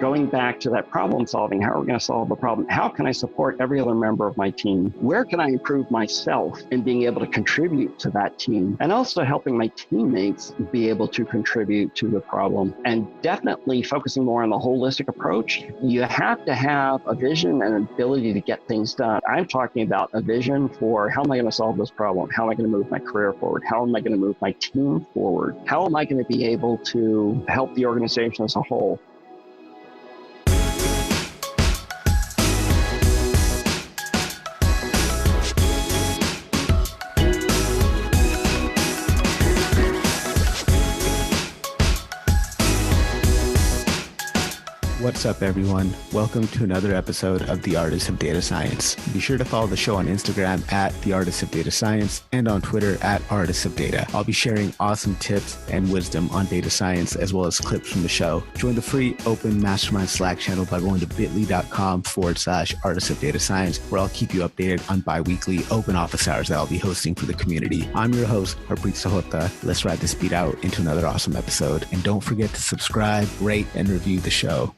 Going back to that problem solving, how are we going to solve the problem? How can I support every other member of my team? Where can I improve myself in being able to contribute to that team? And also helping my teammates be able to contribute to the problem. And definitely focusing more on the holistic approach. You have to have a vision and an ability to get things done. I'm talking about a vision for how am I going to solve this problem? How am I going to move my career forward? How am I going to move my team forward? How am I going to be able to help the organization as a whole? What's up, everyone? Welcome to another episode of The Artist of Data Science. Be sure to follow the show on Instagram at The Artist of Data Science and on Twitter at Artists of Data. I'll be sharing awesome tips and wisdom on data science as well as clips from the show. Join the free open mastermind Slack channel by going to bit.ly.com/Artists of Data Science, where I'll keep you updated on bi-weekly open office hours that I'll be hosting for the community. I'm your host, Harpreet Sahota. Let's ride this beat out into another awesome episode. And don't forget to subscribe, rate, and review the show.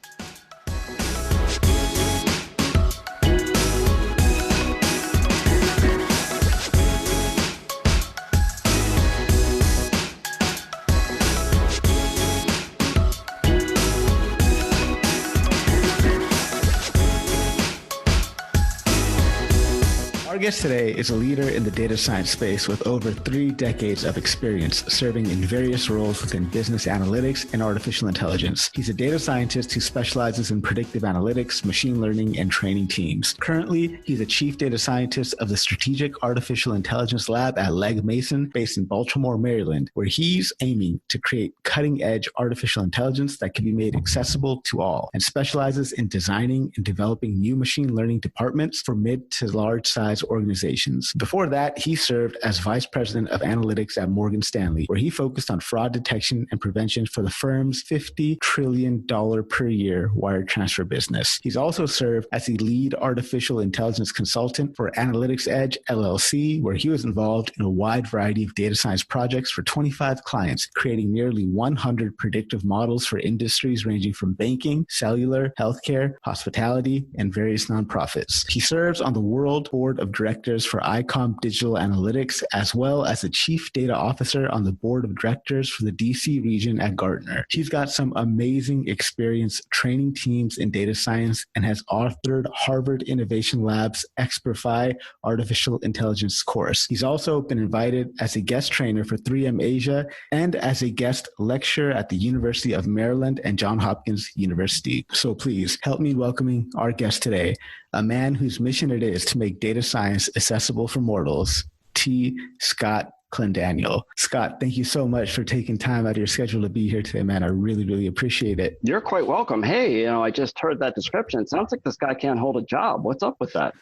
Our guest today is a leader in the data science space with over 3 decades of experience serving in various roles within business analytics and artificial intelligence. He's a data scientist who specializes in predictive analytics, machine learning, and training teams. Currently, he's a chief data scientist of the Strategic Artificial Intelligence Lab at Legg Mason, based in Baltimore, Maryland, where he's aiming to create cutting-edge artificial intelligence that can be made accessible to all, and specializes in designing and developing new machine learning departments for mid to large size organizations. Before that, he served as vice president of analytics at Morgan Stanley, where he focused on fraud detection and prevention for the firm's $50 trillion per year wire transfer business. He's also served as the lead artificial intelligence consultant for Analytics Edge LLC, where he was involved in a wide variety of data science projects for 25 clients, creating nearly 100 predictive models for industries ranging from banking, cellular, healthcare, hospitality, and various nonprofits. He serves on the World Board of Directors for ICOM Digital Analytics, as well as the Chief Data Officer on the Board of Directors for the DC region at Gartner. He's got some amazing experience training teams in data science and has authored Harvard Innovation Lab's Experify Artificial Intelligence course. He's also been invited as a guest trainer for 3M Asia and as a guest lecturer at the University of Maryland and Johns Hopkins University. So please help me welcoming our guest today, a man whose mission it is to make data science accessible for mortals, T. Scott Clendaniel. Scott, thank you so much for taking time out of your schedule to be here today, man. I really, really appreciate it. You're quite welcome. Hey, I just heard that description. It sounds like this guy can't hold a job. What's up with that?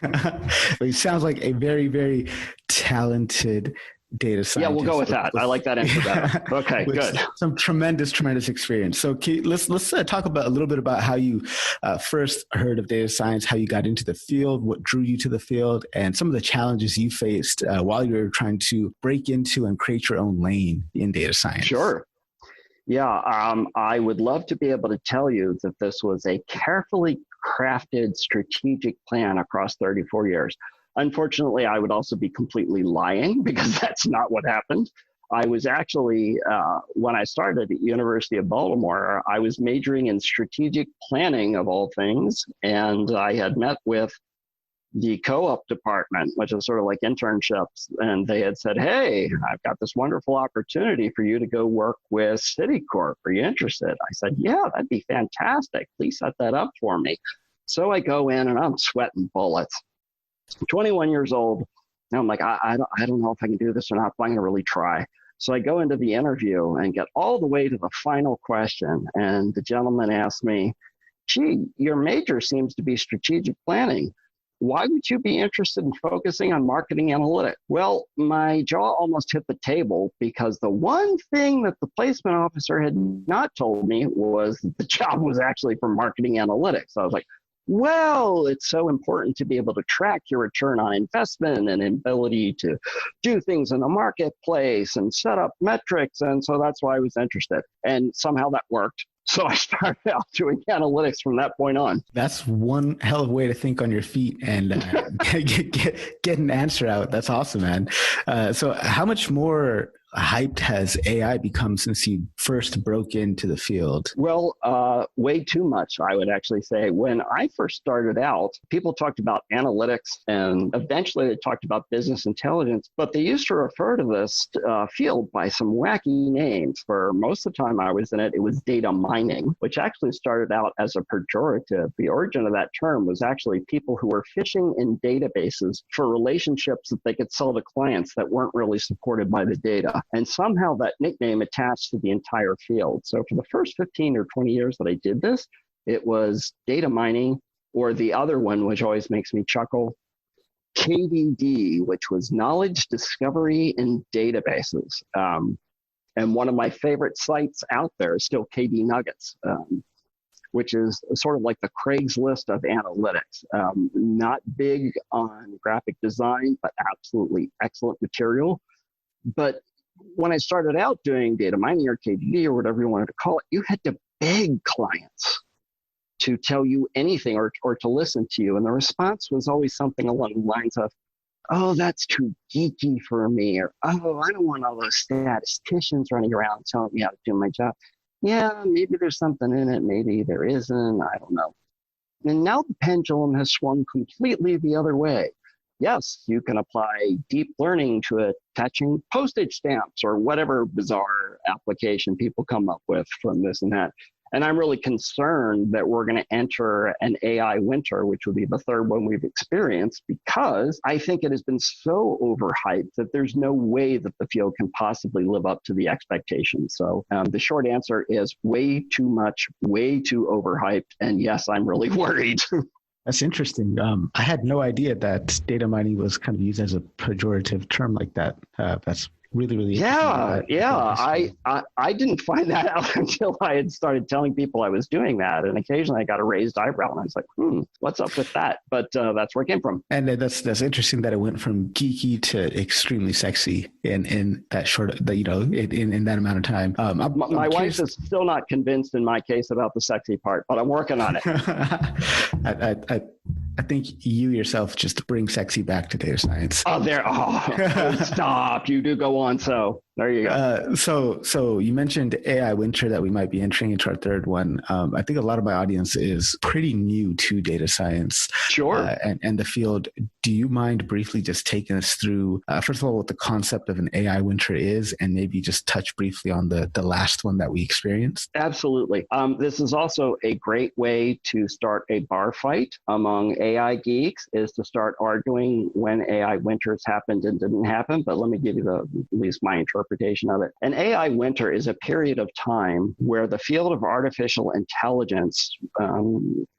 He sounds like a very, very talented data scientist. Yeah, we'll go with that. I like that answer better. Okay, good. Some tremendous experience. So let's talk about a little bit about how you first heard of data science, how you got into the field, what drew you to the field, and some of the challenges you faced while you were trying to break into and create your own lane in data science. Sure. Yeah, I would love to be able to tell you that this was a carefully crafted strategic plan across 34 years. Unfortunately, I would also be completely lying because that's not what happened. I was actually, when I started at University of Baltimore, I was majoring in strategic planning of all things. And I had met with the co-op department, which is sort of like internships. And they had said, hey, I've got this wonderful opportunity for you to go work with Citicorp. Are you interested? I said, yeah, that'd be fantastic. Please set that up for me. So I go in and I'm sweating bullets. 21 years old. And I'm like, I don't know if I can do this or not, but I'm going to really try. So I go into the interview and get all the way to the final question. And the gentleman asked me, gee, your major seems to be strategic planning. Why would you be interested in focusing on marketing analytics? Well, my jaw almost hit the table because the one thing that the placement officer had not told me was that the job was actually for marketing analytics. I was like, well, it's so important to be able to track your return on investment and ability to do things in the marketplace and set up metrics. And so that's why I was interested. And somehow that worked. So I started out doing analytics from that point on. That's one hell of a way to think on your feet and get an answer out. That's awesome, man. So how much more hyped has AI become since you first broke into the field? Well, way too much, I would actually say. When I first started out, people talked about analytics and eventually they talked about business intelligence, but they used to refer to this field by some wacky names. For most of the time I was in it, it was data mining, which actually started out as a pejorative. The origin of that term was actually people who were fishing in databases for relationships that they could sell to clients that weren't really supported by the data. And somehow that nickname attached to the entire field. So for the first 15 or 20 years that I did this, it was data mining, or the other one, which always makes me chuckle, KDD, which was knowledge discovery in databases. And one of my favorite sites out there is still KD Nuggets, which is sort of like the Craigslist of analytics. Not big on graphic design, but absolutely excellent material. But when I started out doing data mining or KDD or whatever you wanted to call it, you had to beg clients to tell you anything or to listen to you. And the response was always something along the lines of, oh, that's too geeky for me. Or, oh, I don't want all those statisticians running around telling me how to do my job. Yeah, maybe there's something in it. Maybe there isn't. I don't know. And now the pendulum has swung completely the other way. Yes, you can apply deep learning to attaching postage stamps or whatever bizarre application people come up with from this and that. And I'm really concerned that we're going to enter an AI winter, which will be the third one we've experienced, because I think it has been so overhyped that there's no way that the field can possibly live up to the expectations. So the short answer is way too much, way too overhyped. And yes, I'm really worried. That's interesting. I had no idea that data mining was kind of used as a pejorative term like that. That's really, really interesting. I didn't find that out until I had started telling people I was doing that. And occasionally I got a raised eyebrow and I was like, what's up with that? But that's where it came from. And that's interesting that it went from geeky to extremely sexy in that short, in that amount of time. My wife is still not convinced in my case about the sexy part, but I'm working on it. I think you yourself just bring sexy back to data science. Stop. You do go on. So there you go. So you mentioned AI winter that we might be entering into our third one. I think a lot of my audience is pretty new to data science. Sure. And the field. Do you mind briefly just taking us through, first of all, what the concept of an AI winter is, and maybe just touch briefly on the last one that we experienced? Absolutely. This is also a great way to start a bar fight among AI geeks, is to start arguing when AI winters happened and didn't happen. But let me give you at least my interpretation of it. An AI winter is a period of time where the field of artificial intelligence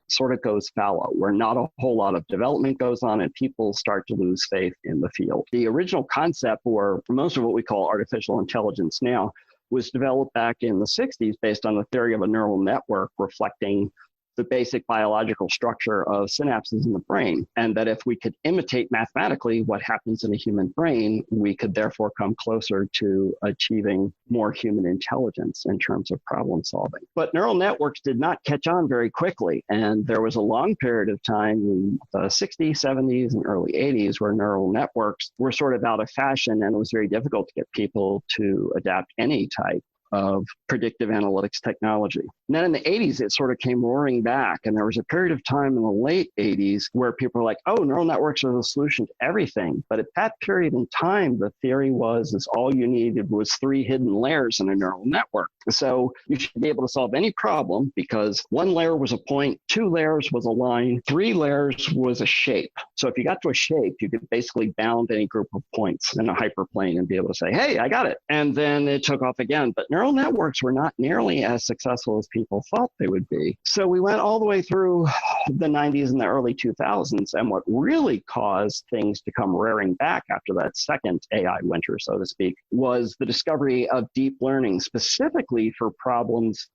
sort of goes fallow, where not a whole lot of development goes on and people start to lose faith in the field. The original concept, or most of what we call artificial intelligence now, was developed back in the 60s based on the theory of a neural network reflecting the basic biological structure of synapses in the brain, and that if we could imitate mathematically what happens in a human brain, we could therefore come closer to achieving more human intelligence in terms of problem solving. But neural networks did not catch on very quickly, and there was a long period of time in the 60s, 70s, and early 80s where neural networks were sort of out of fashion, and it was very difficult to get people to adapt any type of predictive analytics technology. And then in the 80s, it sort of came roaring back. And there was a period of time in the late 80s where people were like, oh, neural networks are the solution to everything. But at that period in time, the theory was all you needed was 3 hidden layers in a neural network. So you should be able to solve any problem because 1 layer was a point, 2 layers was a line, 3 layers was a shape. So if you got to a shape, you could basically bound any group of points in a hyperplane and be able to say, hey, I got it. And then it took off again. But neural networks were not nearly as successful as people thought they would be. So we went all the way through the 90s and the early 2000s. And what really caused things to come rearing back after that second AI winter, so to speak, was the discovery of deep learning, specifically for problems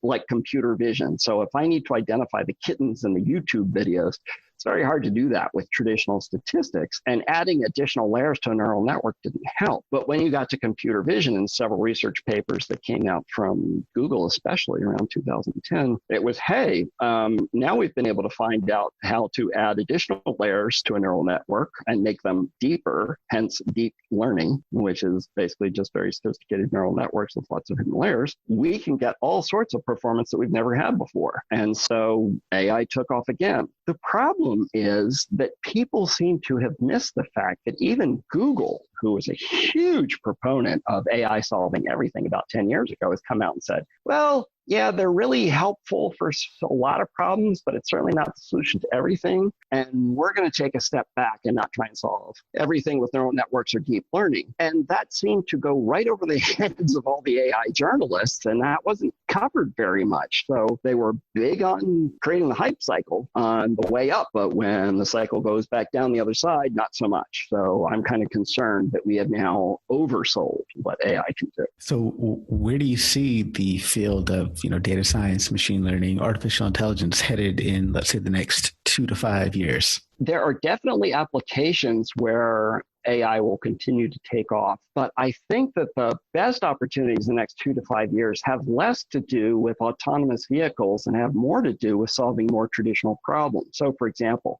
like computer vision. So if I need to identify the kittens in the YouTube videos, It's very hard to do that with traditional statistics, and adding additional layers to a neural network didn't help. But when you got to computer vision and several research papers that came out from Google, especially around 2010, it was, hey, now we've been able to find out how to add additional layers to a neural network and make them deeper, hence deep learning, which is basically just very sophisticated neural networks with lots of hidden layers. We can get all sorts of performance that we've never had before. And so AI took off again. The problem is that people seem to have missed the fact that even Google, who was a huge proponent of AI solving everything about 10 years ago, has come out and said, well, yeah, they're really helpful for a lot of problems, but it's certainly not the solution to everything. And we're going to take a step back and not try and solve everything with neural networks or deep learning. And that seemed to go right over the heads of all the AI journalists, and that wasn't covered very much. So they were big on creating the hype cycle on the way up, but when the cycle goes back down the other side, not so much. So I'm kind of concerned that we have now oversold what AI can do. So where do you see the field of data science, machine learning, artificial intelligence headed in, let's say, the next 2 to 5 years? There are definitely applications where AI will continue to take off, but I think that the best opportunities in the next 2 to 5 years have less to do with autonomous vehicles and have more to do with solving more traditional problems. So, for example,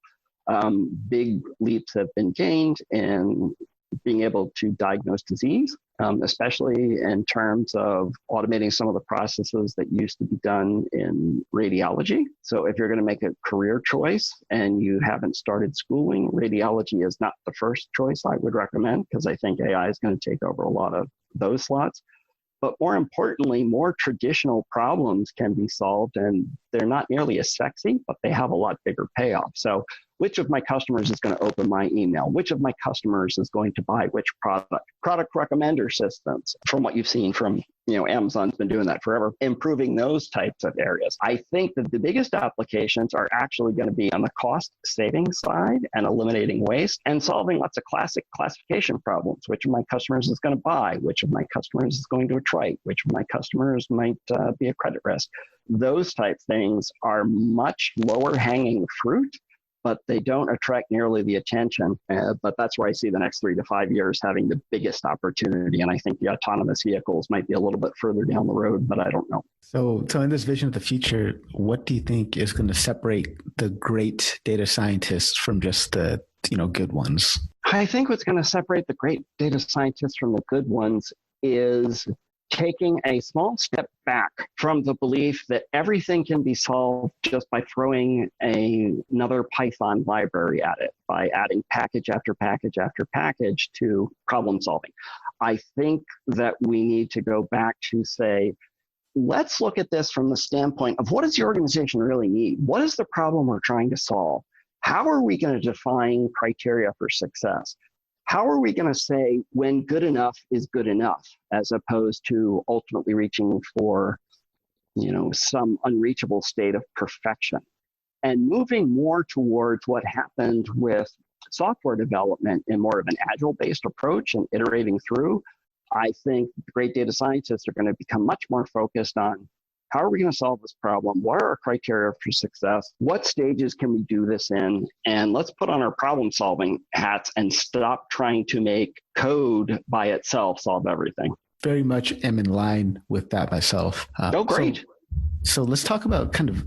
big leaps have been gained in being able to diagnose disease, especially in terms of automating some of the processes that used to be done in radiology. So if you're going to make a career choice and you haven't started schooling, radiology is not the first choice I would recommend, because I think AI is going to take over a lot of those slots. But more importantly, more traditional problems can be solved, and they're not nearly as sexy, but they have a lot bigger payoff. So which of my customers is going to open my email? Which of my customers is going to buy which product? Product recommender systems, from what you've seen from, Amazon's been doing that forever, improving those types of areas. I think that the biggest applications are actually going to be on the cost saving side and eliminating waste and solving lots of classic classification problems. Which of my customers is going to buy? Which of my customers is going to attrite? Which of my customers might be a credit risk? Those type things are much lower hanging fruit, but they don't attract nearly the attention. But that's where I see the next 3 to 5 years having the biggest opportunity. And I think the autonomous vehicles might be a little bit further down the road, but I don't know. So in this vision of the future, what do you think is going to separate the great data scientists from just the, good ones? I think what's going to separate the great data scientists from the good ones is taking a small step back from the belief that everything can be solved just by throwing another Python library at it, by adding package after package after package to problem solving. I think that we need to go back to say, let's look at this from the standpoint of what does the organization really need? What is the problem we're trying to solve? How are we going to define criteria for success? How are we going to say when good enough is good enough, as opposed to ultimately reaching for, some unreachable state of perfection? And moving more towards what happened with software development in more of an agile-based approach and iterating through, I think the great data scientists are going to become much more focused on how are we going to solve this problem? What are our criteria for success? What stages can we do this in? And let's put on our problem solving hats and stop trying to make code by itself solve everything. Very much am in line with that myself. Great. So let's talk about kind of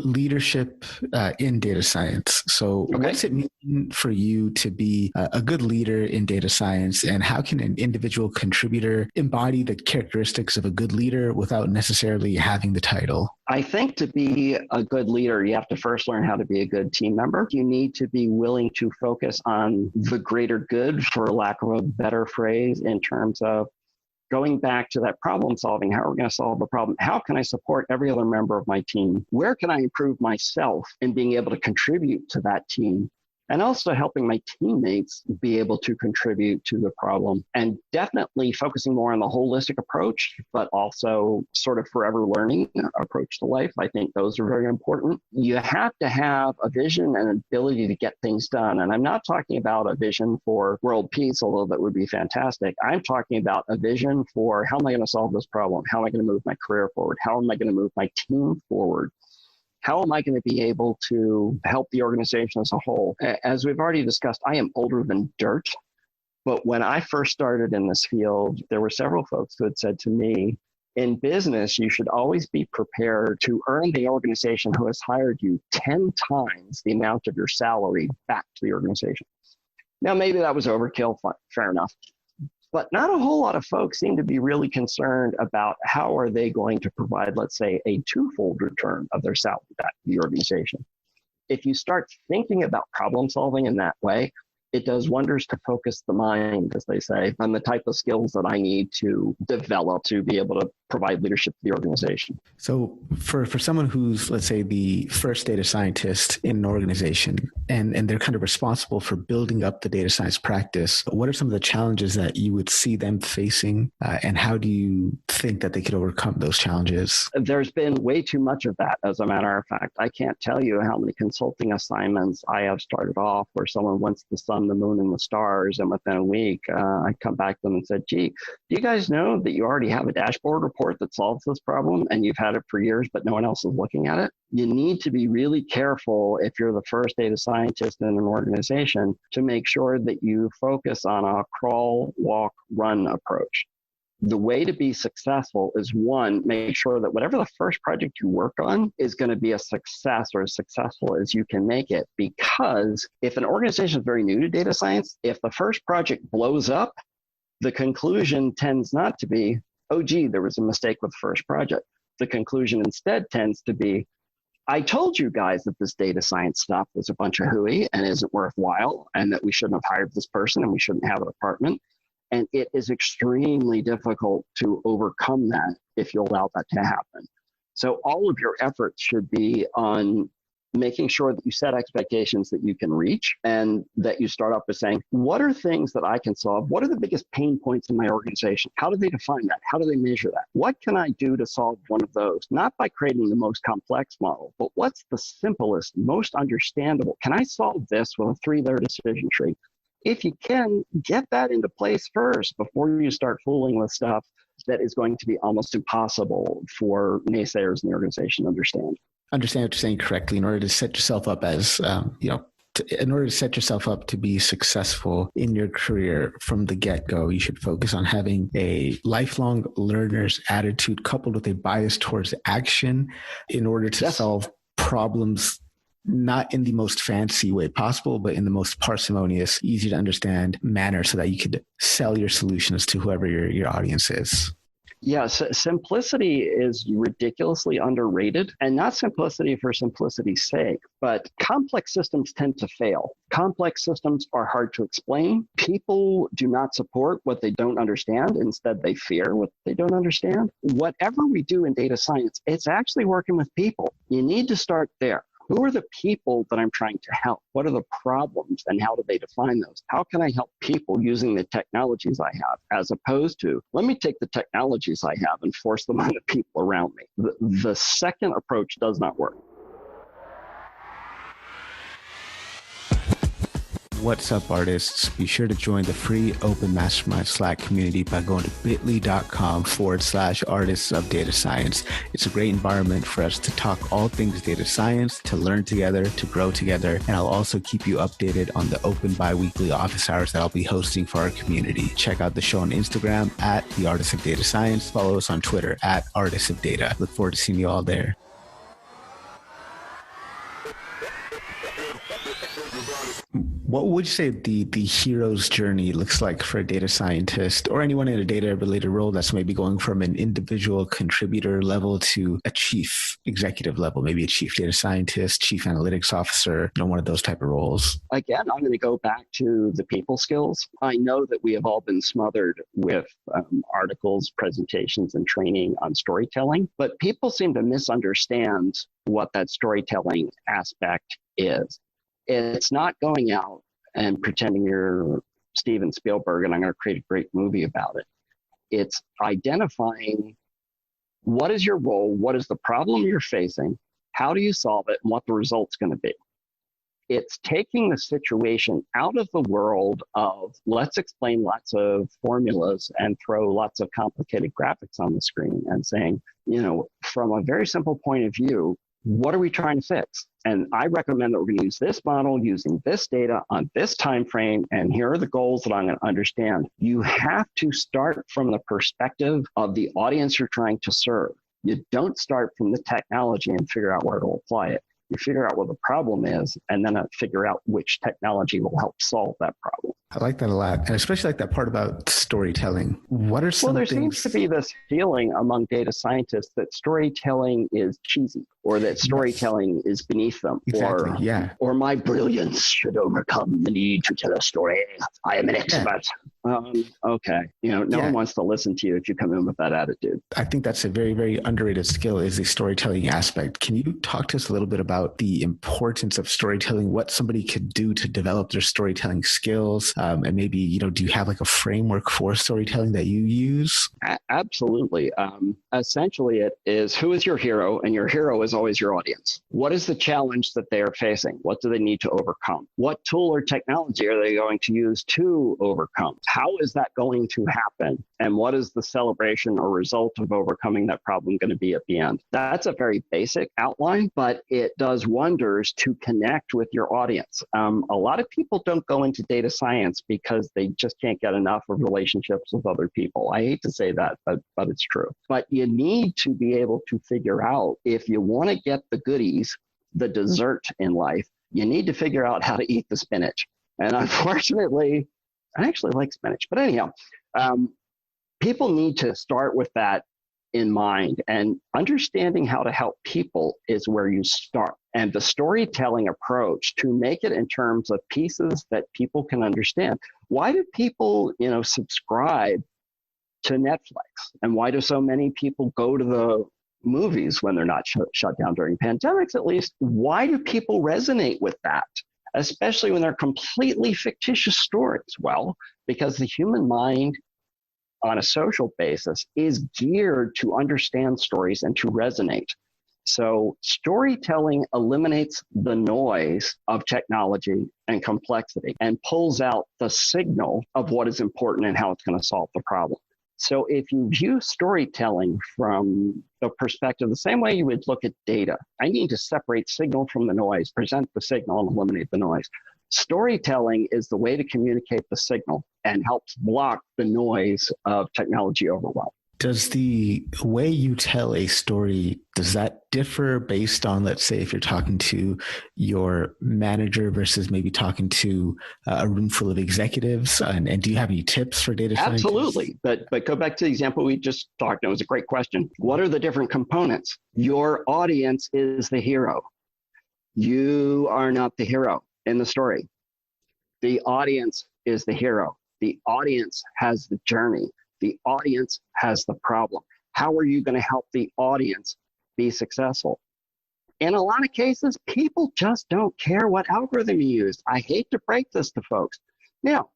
leadership in data science. So What does it mean for you to be a good leader in data science, and how can an individual contributor embody the characteristics of a good leader without necessarily having the title? I think to be a good leader, you have to first learn how to be a good team member. You need to be willing to focus on the greater good, for lack of a better phrase, in terms of going back to that problem solving. How are we going to solve the problem? How can I support every other member of my team? Where can I improve myself in being able to contribute to that team? And also helping my teammates be able to contribute to the problem, and definitely focusing more on the holistic approach, but also sort of forever learning approach to life. I think those are very important. You have to have a vision and an ability to get things done. And I'm not talking about a vision for world peace, although that would be fantastic. I'm talking about a vision for how am I going to solve this problem? How am I going to move my career forward? How am I going to move my team forward? How am I going to be able to help the organization as a whole? As we've already discussed, I am older than dirt. But when I first started in this field, there were several folks who had said to me, in business, you should always be prepared to earn the organization who has hired you 10 times the amount of your salary back to the organization. Now, maybe that was overkill, fair enough. But not a whole lot of folks seem to be really concerned about how are they going to provide, let's say, a twofold return of their salary back to the organization. If you start thinking about problem solving in that way, it does wonders to focus the mind, as they say, on the type of skills that I need to develop to be able to provide leadership to the organization. So for someone who's, let's say, the first data scientist in an organization, and they're kind of responsible for building up the data science practice, what are some of the challenges that you would see them facing, and how do you think that they could overcome those challenges? There's been way too much of that, as a matter of fact. I can't tell you how many consulting assignments I have started off where someone wants the sun, the moon, and the stars, and within a week, I come back to them and said, gee, do you guys know that you already have a dashboard report that solves this problem and you've had it for years, but no one else is looking at it? You need to be really careful if you're the first data scientist in an organization to make sure that you focus on a crawl, walk, run approach. The way to be successful is, one, make sure that whatever the first project you work on is going to be a success, or as successful as you can make it. Because if an organization is very new to data science, if the first project blows up, the conclusion tends not to be, oh, gee, there was a mistake with the first project. The conclusion instead tends to be, I told you guys that this data science stuff was a bunch of hooey and isn't worthwhile, and that we shouldn't have hired this person and we shouldn't have a department. And it is extremely difficult to overcome that if you allow that to happen. So all of your efforts should be on making sure that you set expectations that you can reach, and that you start off by saying, what are things that I can solve? What are the biggest pain points in my organization? How do they define that? How do they measure that? What can I do to solve one of those? Not by creating the most complex model, but what's the simplest, most understandable? Can I solve this with a 3-layer decision tree? If you can, get that into place first before you start fooling with stuff that is going to be almost impossible for naysayers in the organization to understand. Understand what you're saying correctly. In order to set yourself up as, in order to set yourself up to be successful in your career from the get-go, you should focus on having a lifelong learner's attitude coupled with a bias towards action in order to solve problems, not in the most fancy way possible, but in the most parsimonious, easy to understand manner, so that you could sell your solutions to whoever your audience is. Yes, simplicity is ridiculously underrated, and not simplicity for simplicity's sake, but complex systems tend to fail. Complex systems are hard to explain. People do not support what they don't understand. Instead, they fear what they don't understand. Whatever we do in data science, it's actually working with people. You need to start there. Who are the people that I'm trying to help? What are the problems, and how do they define those? How can I help people using the technologies I have, as opposed to, let me take the technologies I have and force them on the people around me? The second approach does not work. What's up, artists? Be sure to join the free open mastermind Slack community by going to bit.ly.com/artists of data science. It's a great environment for us to talk all things data science, to learn together, to grow together. And I'll also keep you updated on the open bi-weekly office hours that I'll be hosting for our community. Check out the show on Instagram at the Artists of Data Science. Follow us on Twitter at Artists of Data. Look forward to seeing you all there. What would you say the hero's journey looks like for a data scientist or anyone in a data-related role that's maybe going from an individual contributor level to a chief executive level, maybe a chief data scientist, chief analytics officer, one of those type of roles? Again, I'm going to go back to the people skills. I know that we have all been smothered with articles, presentations, and training on storytelling, but people seem to misunderstand what that storytelling aspect is. It's not going out and pretending you're Steven Spielberg and I'm going to create a great movie about it. It's identifying what is your role, what is the problem you're facing, how do you solve it, and what the result's going to be. It's taking the situation out of the world of let's explain lots of formulas and throw lots of complicated graphics on the screen and saying, from a very simple point of view, what are we trying to fix? And I recommend that we're going to use this model using this data on this time frame, and here are the goals that I'm going to understand. You have to start from the perspective of the audience you're trying to serve. You don't start from the technology and figure out where to apply it. You figure out what the problem is, and then figure out which technology will help solve that problem. I like that a lot, and especially like that part about storytelling. What are some things? Seems to be this feeling among data scientists that storytelling is cheesy, or that storytelling is beneath them, or my brilliance should overcome the need to tell a story. I am an expert. Okay, no one wants to listen to you if you come in with that attitude. I think that's a very, very underrated skill, is the storytelling aspect. Can you talk to us a little bit about the importance of storytelling, what somebody could do to develop their storytelling skills? And maybe, do you have like a framework for storytelling that you use? Absolutely. Essentially, it is, who is your hero? And your hero is always your audience. What is the challenge that they are facing? What do they need to overcome? What tool or technology are they going to use to overcome? How is that going to happen? And what is the celebration or result of overcoming that problem going to be at the end? That's a very basic outline, but it does wonders to connect with your audience. A lot of people don't go into data science because they just can't get enough of relationships with other people. I hate to say that, but it's true. But you need to be able to figure out, if you want to get the goodies, the dessert in life, you need to figure out how to eat the spinach. And unfortunately, I actually like spinach. But anyhow, people need to start with that in mind, and understanding how to help people is where you start. And the storytelling approach, to make it in terms of pieces that people can understand. Why do people, subscribe to Netflix? And why do so many people go to the movies when they're not shut down during pandemics, at least? Why do people resonate with that, especially when they're completely fictitious stories? Well, because the human mind on a social basis is geared to understand stories and to resonate. So storytelling eliminates the noise of technology and complexity and pulls out the signal of what is important and how it's going to solve the problem. So if you view storytelling from the perspective, the same way you would look at data, I need to separate signal from the noise, present the signal, and eliminate the noise. Storytelling is the way to communicate the signal and helps block the noise of technology overwhelm. Does the way you tell a story, does that differ based on, let's say, if you're talking to your manager versus maybe talking to a room full of executives? And do you have any tips for data scientists? Absolutely. But go back to the example we just talked. It was a great question. What are the different components? Your audience is the hero. You are not the hero in the story. The audience is the hero. The audience has the journey. The audience has the problem. How are you going to help the audience be successful? In a lot of cases, people just don't care what algorithm you use. I hate to break this to folks. Now,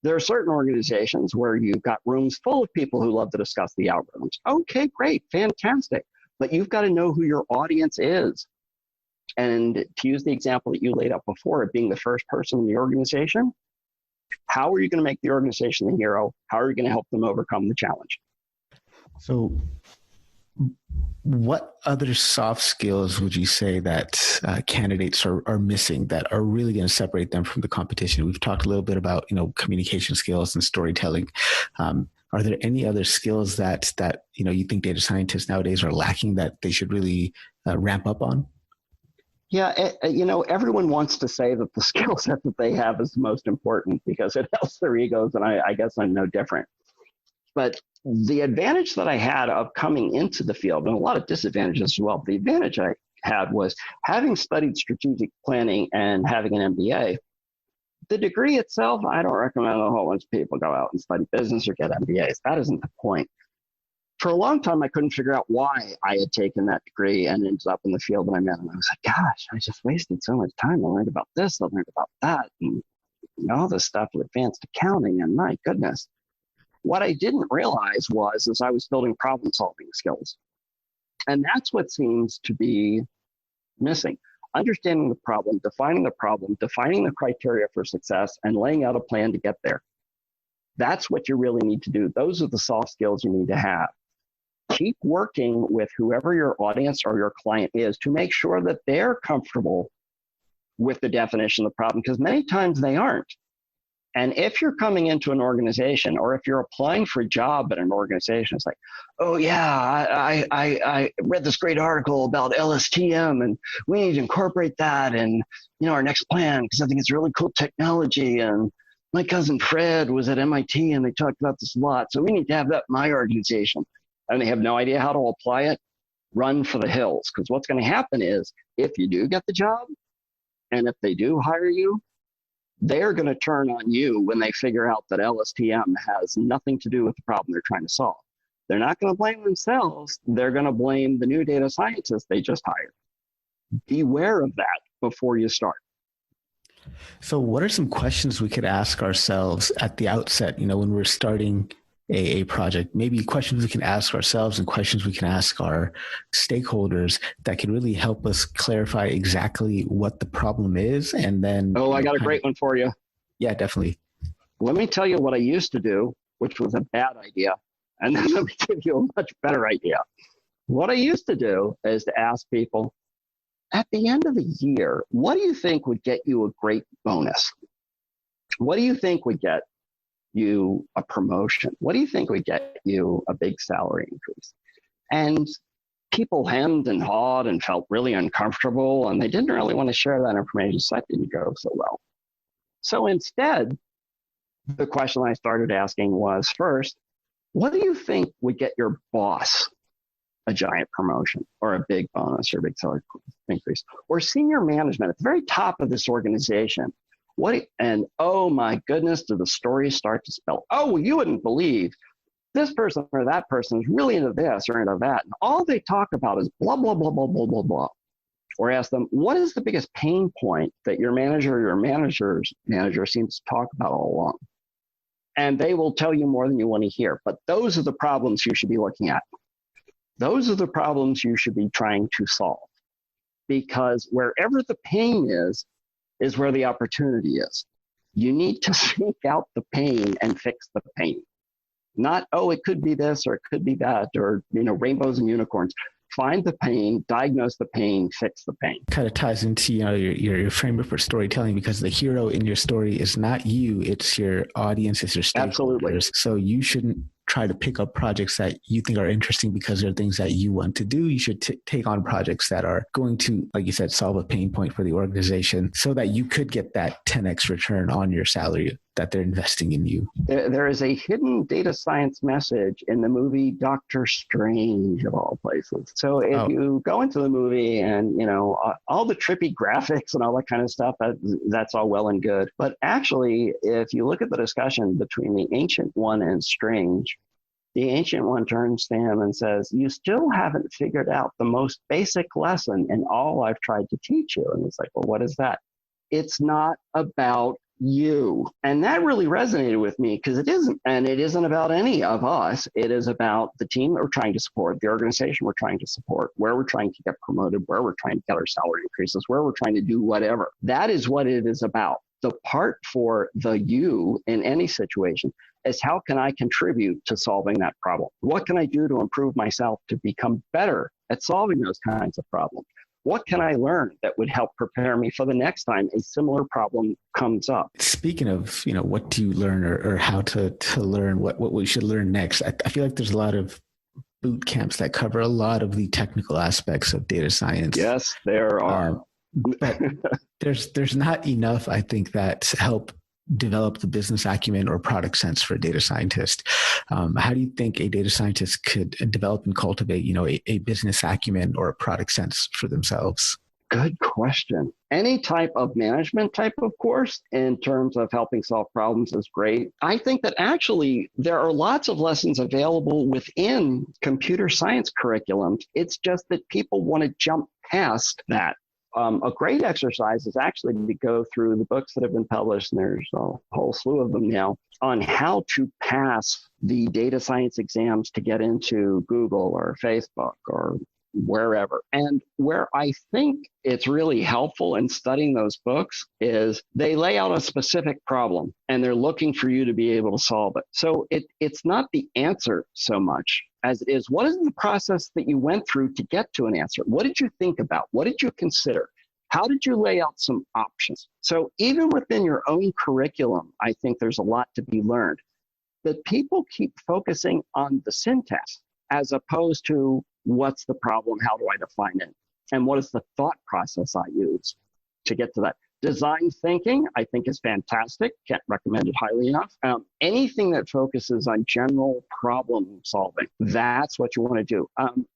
there are certain organizations where you've got rooms full of people who love to discuss the algorithms. Okay, great, fantastic. But you've got to know who your audience is. And to use the example that you laid out before, of being the first person in the organization, how are you going to make the organization the hero? How are you going to help them overcome the challenge? So what other soft skills would you say that candidates are missing that are really going to separate them from the competition? We've talked a little bit about, communication skills and storytelling. Are there any other skills that you think data scientists nowadays are lacking that they should really ramp up on? Yeah, everyone wants to say that the skill set that they have is the most important because it helps their egos, and I guess I'm no different. But the advantage that I had of coming into the field, and a lot of disadvantages as well, the advantage I had was having studied strategic planning and having an MBA. The degree itself, I don't recommend a whole bunch of people go out and study business or get MBAs. That isn't the point. For a long time, I couldn't figure out why I had taken that degree and ended up in the field that I'm in. And I was like, gosh, I just wasted so much time. I learned about this, I learned about that, and all this stuff with advanced accounting, and my goodness. What I didn't realize was as I was building problem-solving skills. And that's what seems to be missing. Understanding the problem, defining the criteria for success, and laying out a plan to get there. That's what you really need to do. Those are the soft skills you need to have. keep working with whoever your audience or your client is to make sure that they're comfortable with the definition of the problem, because many times they aren't. And if you're coming into an organization, or if you're applying for a job at an organization, it's like, oh yeah, I read this great article about LSTM, and we need to incorporate that in, our next plan, because I think it's really cool technology. And my cousin Fred was at MIT and they talked about this a lot. So we need to have that in my organization. And they have no idea how to apply it. Run for the hills. Because what's going to happen is, if you do get the job, and if they do hire you, they're going to turn on you when they figure out that LSTM has nothing to do with the problem they're trying to solve. They're not going to blame themselves. They're going to blame the new data scientist they just hired. Beware of that before you start. So what are some questions we could ask ourselves at the outset, when we're starting a project? Maybe questions we can ask ourselves and questions we can ask our stakeholders that can really help us clarify exactly what the problem is. And then, I got a great one for you. Yeah, definitely. Let me tell you what I used to do, which was a bad idea. And then let me give you a much better idea. What I used to do is to ask people, at the end of the year, what do you think would get you a great bonus? What do you think would get you a promotion? What do you think would get you a big salary increase? And people hemmed and hawed and felt really uncomfortable, and they didn't really want to share that information, so that didn't go so well. So instead, the question I started asking was, first, what do you think would get your boss a giant promotion or a big bonus or a big salary increase? Or senior management at the very top of this organization, oh my goodness, do the stories start to spell? Oh, well, you wouldn't believe this person or that person is really into this or into that. And all they talk about is blah, blah, blah, blah, blah, blah, blah. Or ask them, what is the biggest pain point that your manager or your manager's manager seems to talk about all along? And they will tell you more than you want to hear. But those are the problems you should be looking at. Those are the problems you should be trying to solve. Because wherever the pain is where the opportunity is. You need to seek out the pain and fix the pain. Not, it could be this or it could be that, or, rainbows and unicorns. Find the pain, diagnose the pain, fix the pain. Kind of ties into your framework for storytelling, because the hero in your story is not you, it's your audience, it's your stakeholders. Absolutely. So you shouldn't try to pick up projects that you think are interesting because they're things that you want to do. You should take on projects that are going to, like you said, solve a pain point for the organization so that you could get that 10x return on your salary that they're investing in you. There is a hidden data science message in the movie Doctor Strange, of all places. So if you go into the movie and, all the trippy graphics and all that kind of stuff, that's all well and good. But actually, if you look at the discussion between the Ancient One and Strange, the Ancient One turns to him and says, you still haven't figured out the most basic lesson in all I've tried to teach you. And it's like, well, what is that? It's not about you. And that really resonated with me, because it isn't about any of us. It is about the team that we're trying to support, the organization we're trying to support, where we're trying to get promoted, where we're trying to get our salary increases, where we're trying to do whatever. That is what it is about. The part for the you in any situation is, how can I contribute to solving that problem? What can I do to improve myself to become better at solving those kinds of problems? What can I learn that would help prepare me for the next time a similar problem comes up? Speaking of, what do you learn or how to learn what we should learn next? I feel like there's a lot of boot camps that cover a lot of the technical aspects of data science. Yes, there are. But there's not enough, I think, that help develop the business acumen or product sense for a data scientist. How do you think a data scientist could develop and cultivate, a business acumen or a product sense for themselves? Good question. Any type of management type of course in terms of helping solve problems is great. I think that actually there are lots of lessons available within computer science curriculums. It's just that people want to jump past that. A great exercise is actually to go through the books that have been published, and there's a whole slew of them now, on how to pass the data science exams to get into Google or Facebook or wherever. And where I think it's really helpful in studying those books is they lay out a specific problem and they're looking for you to be able to solve it. So it's not the answer so much as it is, what is the process that you went through to get to an answer? What did you think about? What did you consider? How did you lay out some options? So even within your own curriculum, I think there's a lot to be learned. That people keep focusing on the syntax as opposed to what's the problem, how do I define it, and what is the thought process I use to get to that. Design thinking, I think, is fantastic. Can't recommend it highly enough. Anything that focuses on general problem solving, that's what you want to do.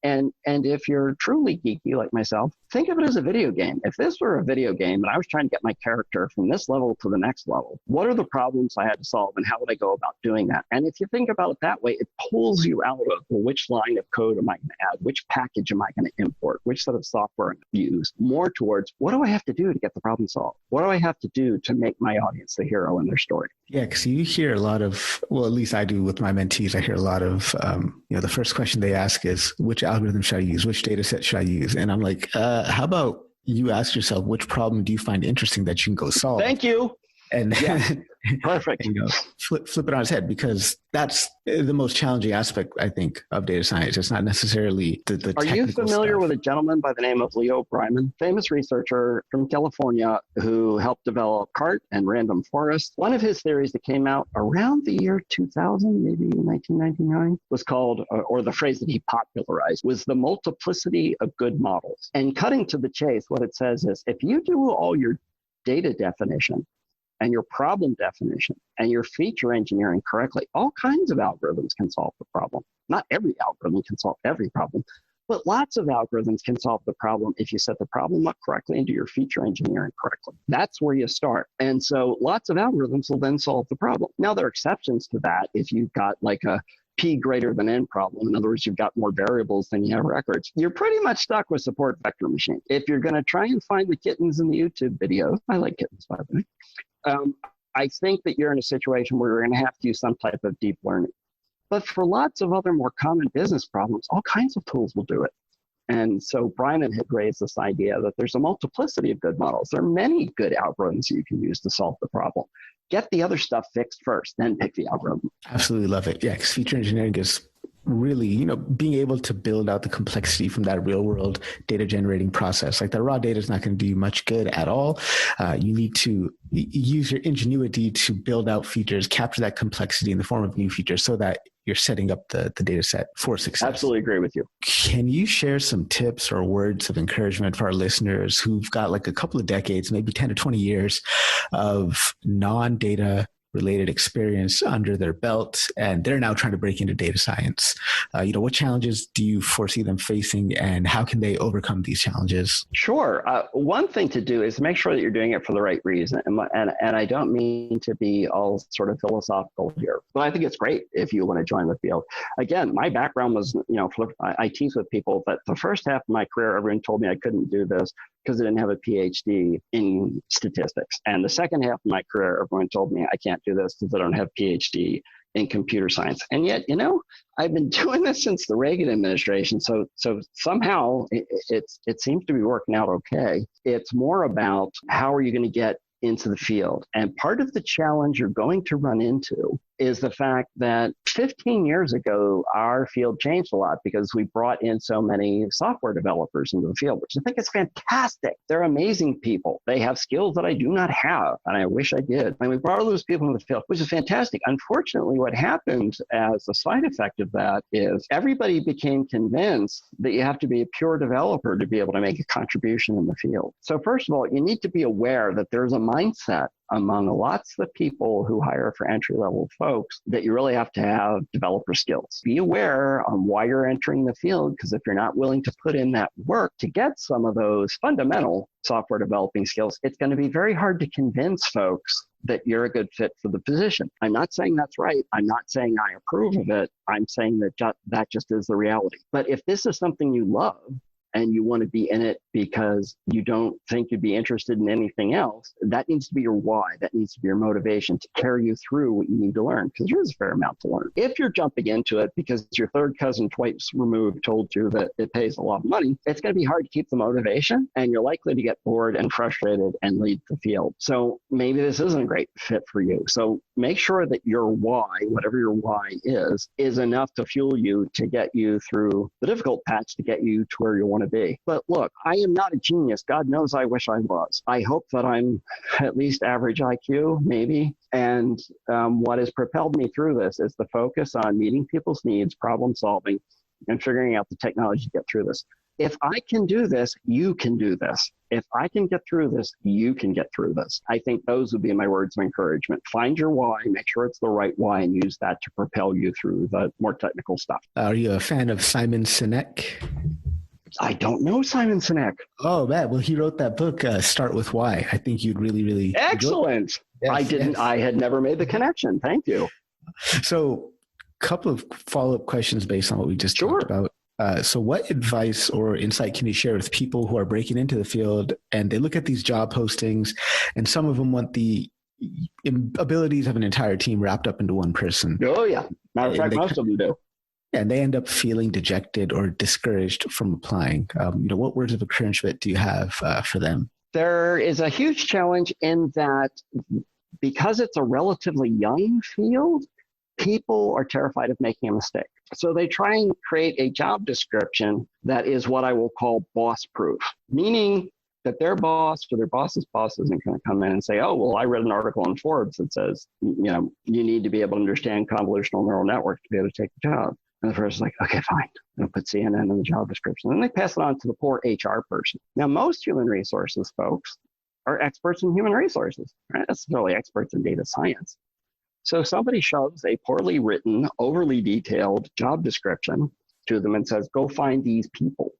And if you're truly geeky like myself, think of it as a video game. If this were a video game and I was trying to get my character from this level to the next level, what are the problems I had to solve and how would I go about doing that? And if you think about it that way, it pulls you out of, well, which line of code am I going to add? Which package am I going to import? Which set of software am I going to use? More towards, what do I have to do to get the problem solved? What do I have to do to make my audience the hero in their story? Yeah, because you hear a lot of, well, at least I do with my mentees, I hear a lot of, the first question they ask is, which algorithm should I use? Which data set should I use? And I'm like, how about you ask yourself, which problem do you find interesting that you can go solve? Thank you. And yeah, perfect. Flip it on its head, because that's the most challenging aspect, I think, of data science. It's not necessarily the technical stuff. Are you familiar with a gentleman by the name of Bryman, famous researcher from California who helped develop CART and random forest? One of his theories that came out around the year 2000, maybe 1999, was called, or the phrase that he popularized, was the multiplicity of good models. And cutting to the chase, what it says is, if you do all your data definition and your problem definition and your feature engineering correctly, all kinds of algorithms can solve the problem. Not every algorithm can solve every problem, but lots of algorithms can solve the problem if you set the problem up correctly and do your feature engineering correctly. That's where you start. And so lots of algorithms will then solve the problem. Now, there are exceptions to that. If you've got like a P greater than N problem, in other words, you've got more variables than you have records, you're pretty much stuck with support vector machine. If you're going to try and find the kittens in the YouTube videos, I like kittens, by the way, I think that you're in a situation where you're going to have to use some type of deep learning. But for lots of other more common business problems, all kinds of tools will do it. And so Bryman had raised this idea that there's a multiplicity of good models. There are many good algorithms you can use to solve the problem. Get the other stuff fixed first, then pick the algorithm. Absolutely love it. Yeah, because feature engineering is really, being able to build out the complexity from that real world data generating process. Like the raw data is not going to do much good at all. You need to use your ingenuity to build out features, capture that complexity in the form of new features so that you're setting up the data set for success. Absolutely agree with you. Can you share some tips or words of encouragement for our listeners who've got like a couple of decades, maybe 10 to 20 years of non-data related experience under their belt, and they're now trying to break into data science? What challenges do you foresee them facing, and how can they overcome these challenges? Sure. One thing to do is make sure that you're doing it for the right reason. And I don't mean to be all sort of philosophical here, but I think it's great if you want to join the field. Again, my background was, I tease with people that the first half of my career, everyone told me I couldn't do this because I didn't have a PhD in statistics. And the second half of my career, everyone told me I can't do this because I don't have a PhD in computer science. And yet, I've been doing this since the Reagan administration. So somehow it seems to be working out okay. It's more about how are you going to get into the field. And part of the challenge you're going to run into is the fact that 15 years ago, our field changed a lot because we brought in so many software developers into the field, which I think is fantastic. They're amazing people. They have skills that I do not have, and I wish I did. And we brought all those people into the field, which is fantastic. Unfortunately, what happened as a side effect of that is everybody became convinced that you have to be a pure developer to be able to make a contribution in the field. So first of all, you need to be aware that there's a mindset among lots of the people who hire for entry-level folks that you really have to have developer skills. Be aware on why you're entering the field, because if you're not willing to put in that work to get some of those fundamental software developing skills, it's going to be very hard to convince folks that you're a good fit for the position. I'm not saying that's right. I'm not saying I approve of it. I'm saying that that just is the reality. But if this is something you love, and you want to be in it because you don't think you'd be interested in anything else, that needs to be your why. That needs to be your motivation to carry you through what you need to learn, because there is a fair amount to learn. If you're jumping into it because your third cousin twice removed told you that it pays a lot of money, it's going to be hard to keep the motivation, and you're likely to get bored and frustrated and leave the field. So maybe this isn't a great fit for you. So make sure that your why, whatever your why is enough to fuel you to get you through the difficult patch to get you to where you want to be. But look, I am not a genius. God knows I wish I was. I hope that I'm at least average IQ, maybe. And what has propelled me through this is the focus on meeting people's needs, problem solving, and figuring out the technology to get through this. If I can do this, you can do this. If I can get through this, you can get through this. I think those would be my words of encouragement. Find your why, make sure it's the right why, and use that to propel you through the more technical stuff. Are you a fan of Simon Sinek? I don't know Simon Sinek. Oh, man. Well, he wrote that book, Start With Why. I think you'd really, really excellent. Yes, I had never made the connection. Thank you. So a couple of follow-up questions based on what we just talked about. So what advice or insight can you share with people who are breaking into the field and they look at these job postings and some of them want the abilities of an entire team wrapped up into one person? Oh, yeah. Matter of fact, most of them do. And they end up feeling dejected or discouraged from applying. What words of encouragement do you have for them? There is a huge challenge in that because it's a relatively young field, people are terrified of making a mistake. So they try and create a job description that is what I will call boss proof, meaning that their boss or their boss's boss isn't going to come in and say, oh, well, I read an article in Forbes that says, you need to be able to understand convolutional neural networks to be able to take the job. And the person's like, okay, fine. I'll put CNN in the job description. And they pass it on to the poor HR person. Now, most human resources folks are experts in human resources, not necessarily experts in data science. So somebody shoves a poorly written, overly detailed job description to them and says, go find these people.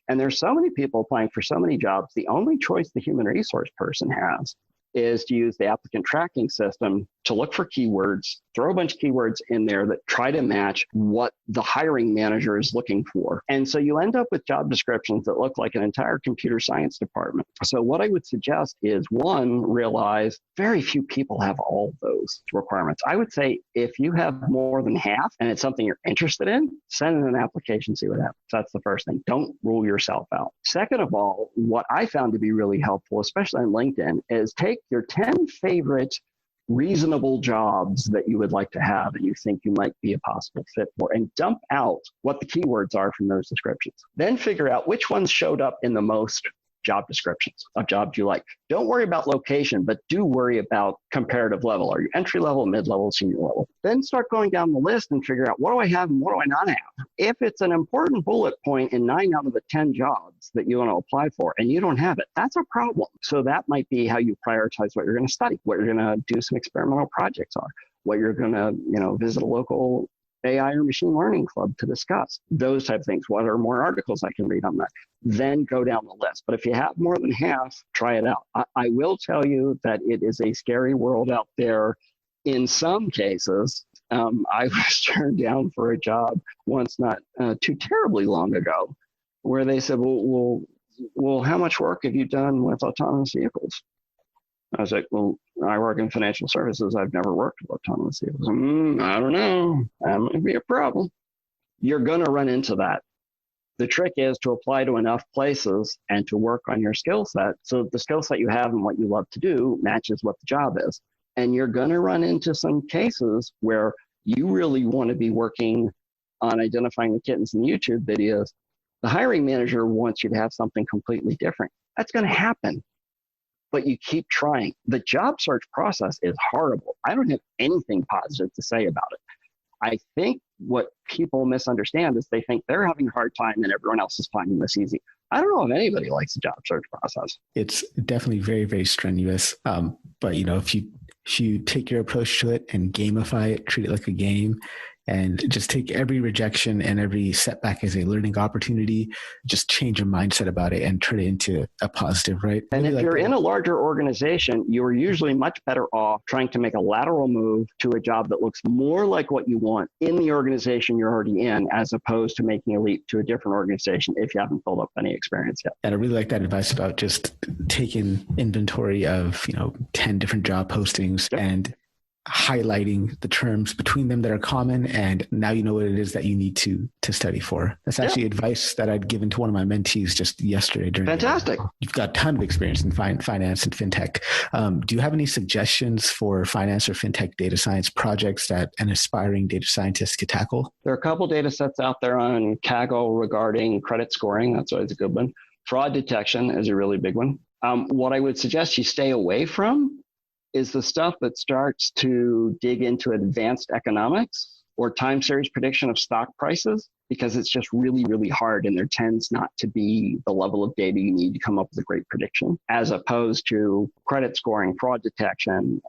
And there's so many people applying for so many jobs. The only choice the human resource person has is to use the applicant tracking system to look for keywords, throw a bunch of keywords in there that try to match what the hiring manager is looking for. And so you end up with job descriptions that look like an entire computer science department. So what I would suggest is, one, realize very few people have all those requirements. I would say if you have more than half and it's something you're interested in, send in an application, see what happens. That's the first thing. Don't rule yourself out. Second of all, what I found to be really helpful, especially on LinkedIn, is take your 10 favorite reasonable jobs that you would like to have and you think you might be a possible fit for, and dump out what the keywords are from those descriptions. Then figure out which ones showed up in the most job descriptions of jobs you like. Don't worry about location, but do worry about comparative level. Are you entry level, mid-level, senior level? Then start going down the list and figure out, what do I have and what do I not have? If it's an important bullet point in 9 out of the 10 jobs that you want to apply for and you don't have it, that's a problem. So that might be how you prioritize what you're going to study, what you're going to do some experimental projects on, what you're going to, visit a local AI or machine learning club to discuss, those type of things. What are more articles I can read on that? Then go down the list. But if you have more than half, try it out. I will tell you that it is a scary world out there. In some cases, I was turned down for a job once, not too terribly long ago, where they said, well, how much work have you done with autonomous vehicles? I was like, well, I work in financial services. I've never worked with autonomous vehicles. I don't know. That might be a problem. You're going to run into that. The trick is to apply to enough places and to work on your skill set so the skill set you have and what you love to do matches what the job is. And you're going to run into some cases where you really want to be working on identifying the kittens in YouTube videos. The hiring manager wants you to have something completely different. That's going to happen. But you keep trying. The job search process is horrible. I don't have anything positive to say about it. I think what people misunderstand is they think they're having a hard time and everyone else is finding this easy. I don't know if anybody likes the job search process. It's definitely very, very strenuous. But if you take your approach to it and gamify it, treat it like a game, and just take every rejection and every setback as a learning opportunity, just change your mindset about it and turn it into a positive, right? And if you're in a larger organization, you're usually much better off trying to make a lateral move to a job that looks more like what you want in the organization you're already in, as opposed to making a leap to a different organization if you haven't built up any experience yet. And I really like that advice about just taking inventory of, 10 different job postings. Yep. And highlighting the terms between them that are common, and now you know what it is that you need to study for. That's actually advice that I'd given to one of my mentees just yesterday. Fantastic. You've got a ton of experience in finance and fintech. Do you have any suggestions for finance or fintech data science projects that an aspiring data scientist could tackle? There are a couple data sets out there on Kaggle regarding credit scoring. That's always a good one. Fraud detection is a really big one. What I would suggest you stay away from is the stuff that starts to dig into advanced economics or time series prediction of stock prices, because it's just really, really hard, and there tends not to be the level of data you need to come up with a great prediction, as opposed to credit scoring, fraud detection,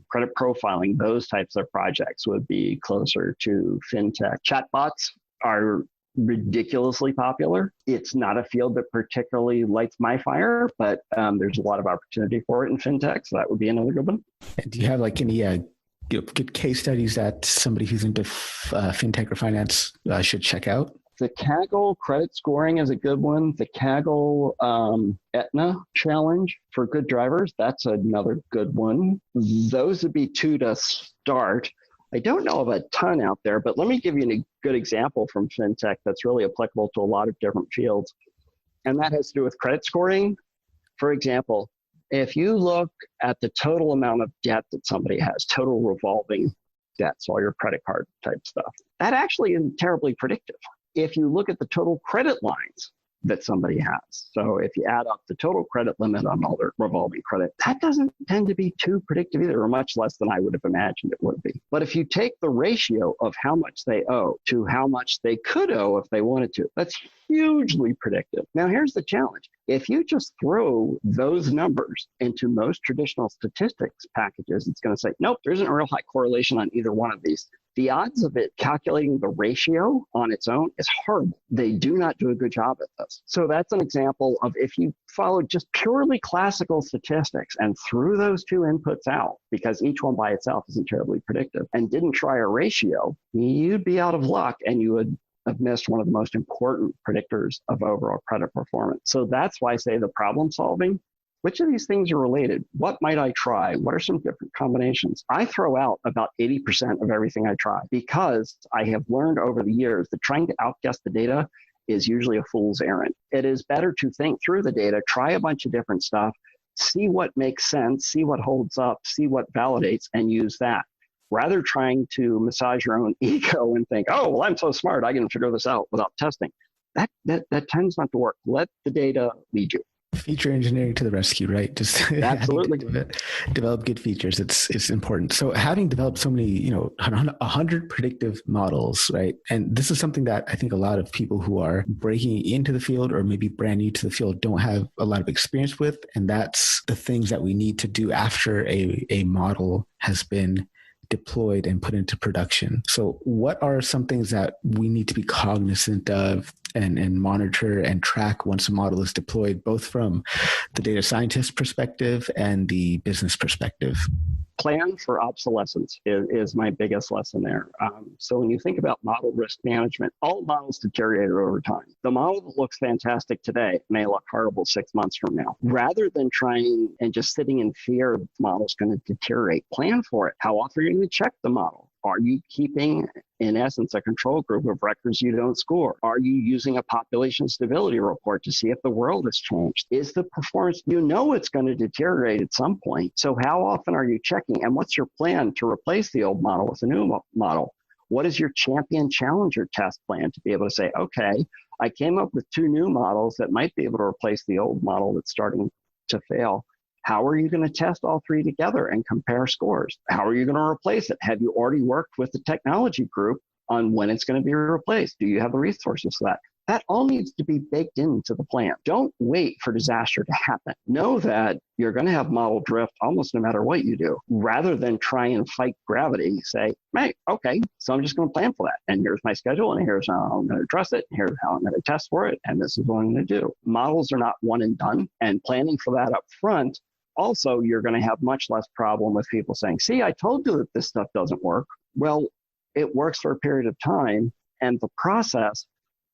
credit profiling. Those types of projects would be closer to fintech. Chatbots are ridiculously popular. It's not a field that particularly lights my fire, but there's a lot of opportunity for it in fintech. So that would be another good one. And do you have like any good case studies that somebody who's into fintech or finance should check out? The Kaggle credit scoring is a good one. The Kaggle Aetna challenge for good drivers, that's another good one. Those would be two to start. I don't know of a ton out there, but let me give you a good example from fintech that's really applicable to a lot of different fields. And that has to do with credit scoring. For example, if you look at the total amount of debt that somebody has, total revolving debts, all your credit card type stuff, that actually isn't terribly predictive. If you look at the total credit lines that somebody has, so if you add up the total credit limit on all their revolving credit, that doesn't tend to be too predictive either, or much less than I would have imagined it would be. But if you take the ratio of how much they owe to how much they could owe if they wanted to, that's hugely predictive. Now, here's the challenge. If you just throw those numbers into most traditional statistics packages, it's going to say, nope, there isn't a real high correlation on either one of these. The odds of it calculating the ratio on its own is horrible. They do not do a good job at this. So that's an example of if you followed just purely classical statistics and threw those two inputs out, because each one by itself isn't terribly predictive, and didn't try a ratio, you'd be out of luck and you would have missed one of the most important predictors of overall credit performance. So that's why I say the problem solving. Which of these things are related? What might I try? What are some different combinations? I throw out about 80% of everything I try, because I have learned over the years that trying to outguess the data is usually a fool's errand. It is better to think through the data, try a bunch of different stuff, see what makes sense, see what holds up, see what validates, and use that, rather trying to massage your own ego and think, oh, well, I'm so smart, I can figure this out without testing. That tends not to work. Let the data lead you. Feature engineering to the rescue, right? Just absolutely develop good features. It's important. So having developed so many, 100 predictive models, right? And this is something that I think a lot of people who are breaking into the field or maybe brand new to the field don't have a lot of experience with. And that's the things that we need to do after a model has been deployed and put into production. So what are some things that we need to be cognizant of and monitor and track once a model is deployed, both from the data scientist perspective and the business perspective? Plan for obsolescence is my biggest lesson there. So when you think about model risk management, all models deteriorate over time. The model that looks fantastic today may look horrible 6 months from now. Rather than trying and just sitting in fear the model's going to deteriorate, plan for it. How often are you going to check the model? Are you keeping, in essence, a control group of records you don't score? Are you using a population stability report to see if the world has changed? Is the performance, it's going to deteriorate at some point. So how often are you checking? And what's your plan to replace the old model with a new model? What is your champion challenger test plan to be able to say, okay, I came up with 2 new models that might be able to replace the old model that's starting to fail. How are you going to test all 3 together and compare scores? How are you going to replace it? Have you already worked with the technology group on when it's going to be replaced? Do you have the resources for that? That all needs to be baked into the plan. Don't wait for disaster to happen. Know that you're going to have model drift almost no matter what you do. Rather than try and fight gravity, say, hey, okay, so I'm just going to plan for that. And here's my schedule, and here's how I'm going to address it. Here's how I'm going to test for it. And this is what I'm going to do. Models are not one and done. And planning for that up front, also, you're going to have much less problem with people saying, see, I told you that this stuff doesn't work. Well, it works for a period of time, and the process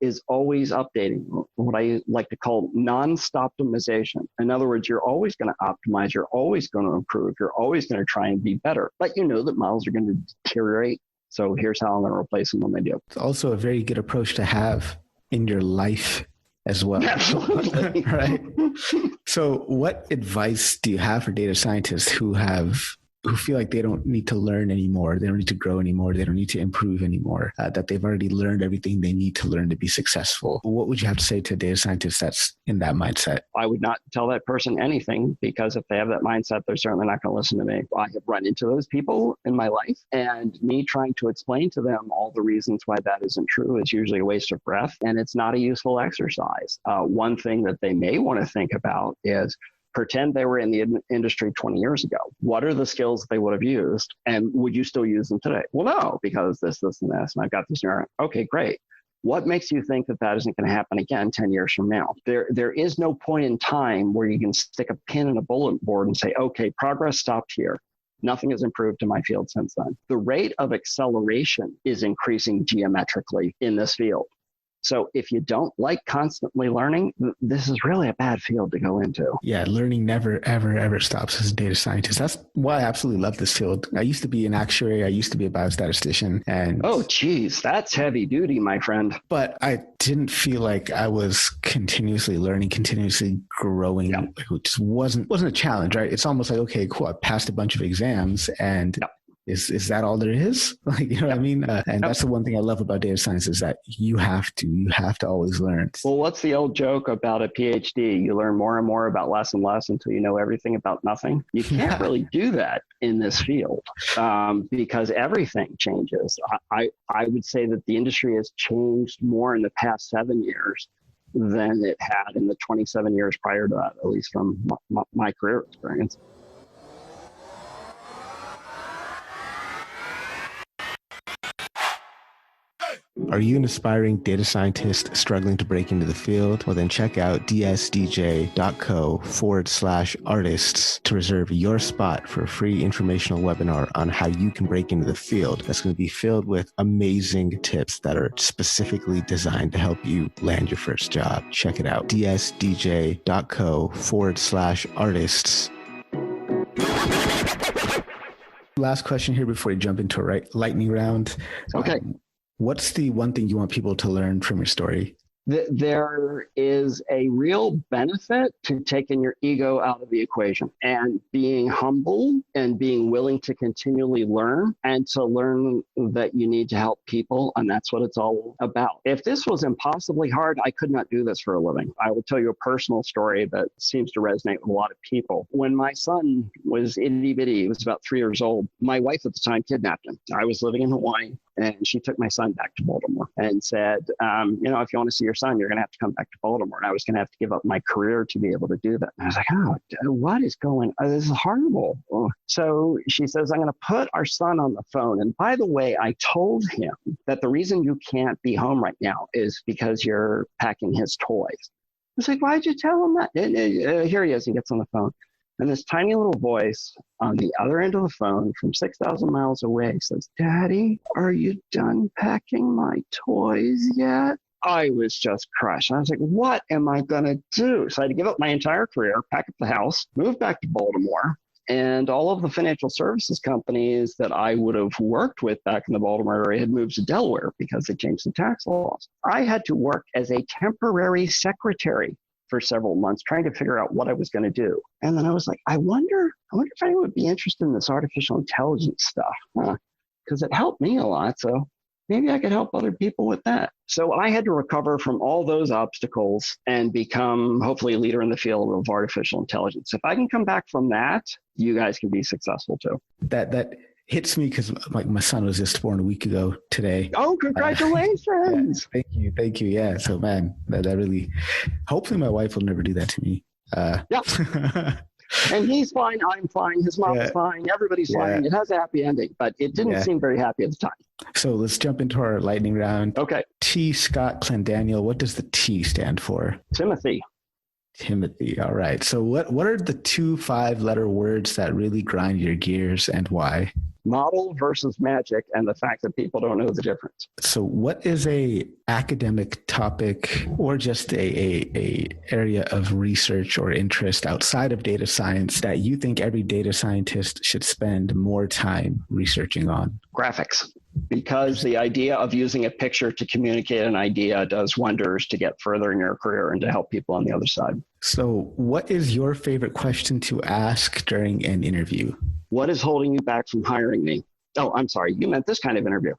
is always updating, what I like to call non-stop-optimization. In other words, you're always going to optimize, you're always going to improve, you're always going to try and be better. But you know that models are going to deteriorate. So here's how I'm going to replace them when they do. It's also a very good approach to have in your life as well. Absolutely. Right. So what advice do you have for data scientists who feel like they don't need to learn anymore, they don't need to grow anymore, they don't need to improve anymore, that they've already learned everything they need to learn to be successful? What would you have to say to a data scientist that's in that mindset? I would not tell that person anything, because if they have that mindset, they're certainly not going to listen to me. I have run into those people in my life, and me trying to explain to them all the reasons why that isn't true is usually a waste of breath, and it's not a useful exercise. One thing that they may want to think about is, pretend they were in the industry 20 years ago. What are the skills they would have used? And would you still use them today? Well, no, because this, and this, and I've got this. Okay, great. What makes you think that that isn't going to happen again 10 years from now? There is no point in time where you can stick a pin in a bulletin board and say, okay, progress stopped here. Nothing has improved in my field since then. The rate of acceleration is increasing geometrically in this field. So if you don't like constantly learning, this is really a bad field to go into. Yeah, learning never, ever, ever stops as a data scientist. That's why I absolutely love this field. I used to be an actuary. I used to be a biostatistician. And oh, geez, that's heavy duty, my friend. But I didn't feel like I was continuously learning, continuously growing. Yeah. It just wasn't a challenge, right? It's almost like, okay, cool, I passed a bunch of exams and... Yeah. Is that all there is? Like, you know what I mean? And that's the one thing I love about data science is that you have to always learn. Well, what's the old joke about a PhD? You learn more and more about less and less until you know everything about nothing. You can't really do that in this field because everything changes. I would say that the industry has changed more in the past 7 years than it had in the 27 years prior to that, at least from my career experience. Are you an aspiring data scientist struggling to break into the field? Well, then check out dsdj.co/artists to reserve your spot for a free informational webinar on how you can break into the field. That's going to be filled with amazing tips that are specifically designed to help you land your first job. Check it out. dsdj.co/artists. Last question here before we jump into a lightning round. Okay. What's the one thing you want people to learn from your story? There is a real benefit to taking your ego out of the equation and being humble and being willing to continually learn and to learn that you need to help people. And that's what it's all about. If this was impossibly hard, I could not do this for a living. I will tell you a personal story that seems to resonate with a lot of people. When my son was itty bitty, he was about 3 years old, my wife at the time kidnapped him. I was living in Hawaii. And she took my son back to Baltimore and said, if you want to see your son, you're going to have to come back to Baltimore. And I was going to have to give up my career to be able to do that. And I was like, oh, what is going on? This is horrible. So she says, I'm going to put our son on the phone. And by the way, I told him that the reason you can't be home right now is because you're packing his toys. I was like, why'd you tell him that? Here he is. He gets on the phone. And this tiny little voice on the other end of the phone from 6,000 miles away says, Daddy, are you done packing my toys yet? I was just crushed. I was like, what am I going to do? So I had to give up my entire career, pack up the house, move back to Baltimore. And all of the financial services companies that I would have worked with back in the Baltimore area had moved to Delaware because they changed the tax laws. I had to work as a temporary secretary for several months trying to figure out what I was going to do. And then I was like, I wonder if anyone would be interested in this artificial intelligence stuff, because it helped me a lot. So maybe I could help other people with that. So I had to recover from all those obstacles and become hopefully a leader in the field of artificial intelligence. If I can come back from that, you guys can be successful too. That hits me because my son was just born a week ago today. Oh, congratulations. Yeah, thank you. Yeah. So man, that really, hopefully my wife will never do that to me. Yeah. And he's fine. I'm fine. His mom's fine. Everybody's fine. It has a happy ending, but it didn't seem very happy at the time. So let's jump into our lightning round. Okay. T. Scott Clendaniel. What does the T stand for? Timothy. All right. So what are the 2 5-letter words that really grind your gears and why? Model versus magic, and the fact that people don't know the difference. So what is a academic topic or just a area of research or interest outside of data science that you think every data scientist should spend more time researching on? Graphics. Because the idea of using a picture to communicate an idea does wonders to get further in your career and to help people on the other side. So what is your favorite question to ask during an interview? What is holding you back from hiring me? Oh, I'm sorry. You meant this kind of interview.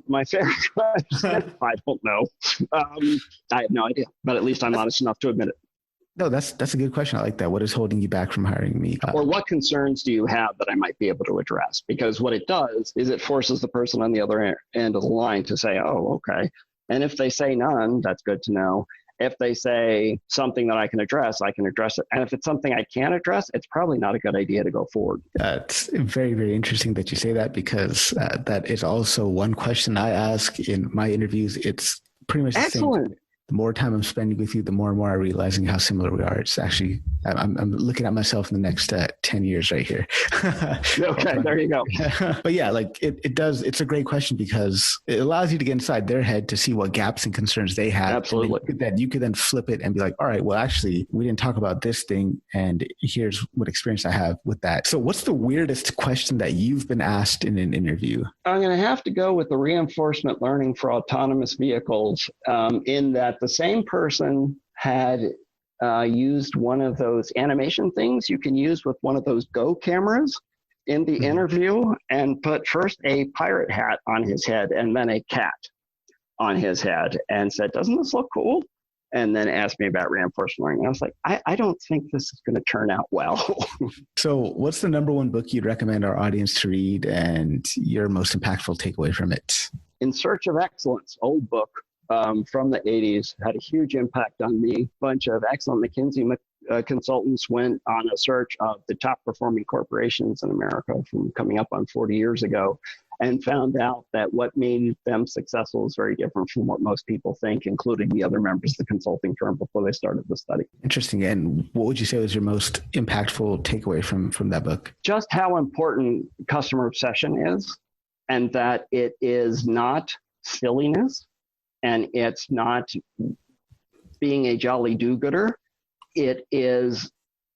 My favorite question, I don't know. I have no idea, but at least I'm honest enough to admit it. No, that's a good question. I like that. What is holding you back from hiring me? Or what concerns do you have that I might be able to address? Because what it does is it forces the person on the other end of the line to say, oh, okay. And if they say none, that's good to know. If they say something that I can address it. And if it's something I can't address, it's probably not a good idea to go forward. It's very, very interesting that you say that, because that is also one question I ask in my interviews. It's pretty much the Excellent. same. The more time I'm spending with you, the more and more I'm realizing how similar we are. It's actually, I'm looking at myself in the next 10 years right here. Okay, there you go. But yeah, like it does, it's a great question because it allows you to get inside their head to see what gaps and concerns they have. Absolutely. That you could then flip it and be like, all right, well, actually, we didn't talk about this thing, and here's what experience I have with that. So what's the weirdest question that you've been asked in an interview? I'm going to have to go with the reinforcement learning for autonomous vehicles, in that the same person had used one of those animation things you can use with one of those Go cameras in the interview, and put first a pirate hat on his head and then a cat on his head and said, doesn't this look cool? And then asked me about reinforcement learning. I was like, I don't think this is going to turn out well. So what's the number one book you'd recommend our audience to read and your most impactful takeaway from it? In Search of Excellence, old book. From the 80s, had a huge impact on me. A bunch of excellent McKinsey consultants went on a search of the top performing corporations in America from coming up on 40 years ago, and found out that what made them successful is very different from what most people think, including the other members of the consulting firm before they started the study. Interesting. And what would you say was your most impactful takeaway from that book? Just how important customer obsession is, and that it is not silliness. And it's not being a jolly do-gooder. It is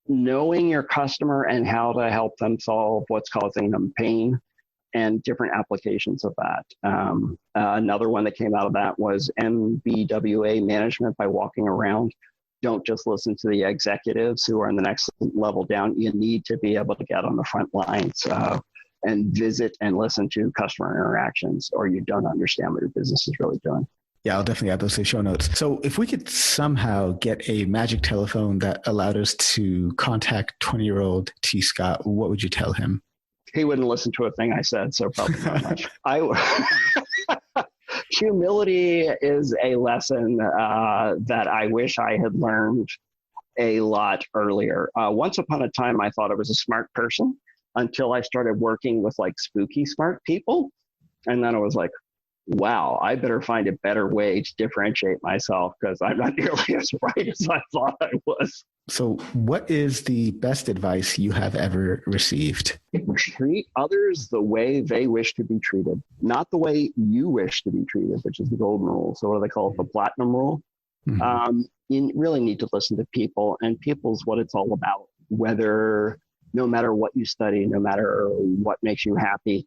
knowing your customer and how to help them solve what's causing them pain, and different applications of that. Another one that came out of that was MBWA, management by walking around. Don't just listen to the executives who are in the next level down. You need to be able to get on the front lines and visit and listen to customer interactions, or you don't understand what your business is really doing. Yeah, I'll definitely add those to the show notes. So if we could somehow get a magic telephone that allowed us to contact 20-year-old T. Scott, what would you tell him? He wouldn't listen to a thing I said, so probably not much. Humility is a lesson that I wish I had learned a lot earlier. Once upon a time, I thought I was a smart person until I started working with like spooky smart people. And then I was like, wow, I better find a better way to differentiate myself, because I'm not nearly as bright as I thought I was. So what is the best advice you have ever received? Treat others the way they wish to be treated, not the way you wish to be treated, which is the golden rule. So what do they call it? The platinum rule. Mm-hmm. You really need to listen to people, and people's what it's all about, no matter what you study, no matter what makes you happy.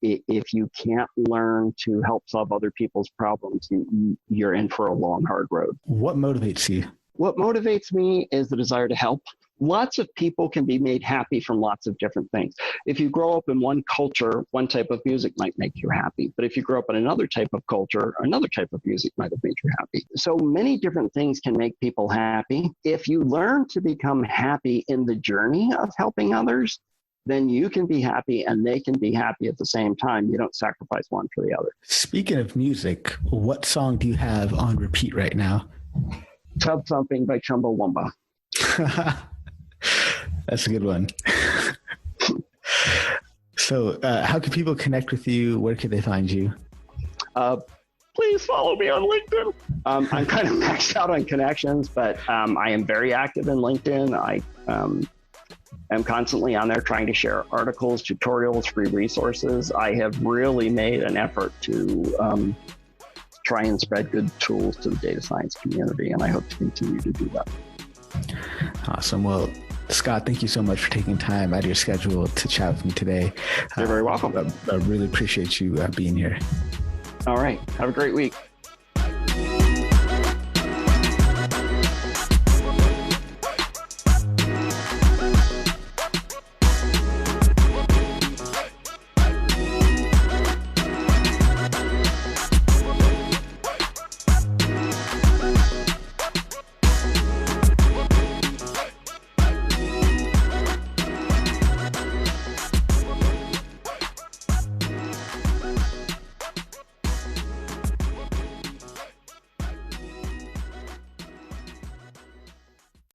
If you can't learn to help solve other people's problems, you're in for a long, hard road. What motivates you? What motivates me is the desire to help. Lots of people can be made happy from lots of different things. If you grow up in one culture, one type of music might make you happy. But if you grow up in another type of culture, another type of music might have made you happy. So many different things can make people happy. If you learn to become happy in the journey of helping others, then you can be happy and they can be happy at the same time. You don't sacrifice one for the other. Speaking of music, what song do you have on repeat right now? Tub Thumping by Chumbawamba. That's a good one. So how can people connect with you? Where can they find you? Please follow me on LinkedIn. I'm kind of maxed out on connections, but I am very active in LinkedIn. am constantly on there trying to share articles, tutorials, free resources. I have really made an effort to try and spread good tools to the data science community, and I hope to continue to do that. Awesome. Well, Scott, thank you so much for taking time out of your schedule to chat with me today. You're very welcome. I really appreciate you being here. All right. Have a great week.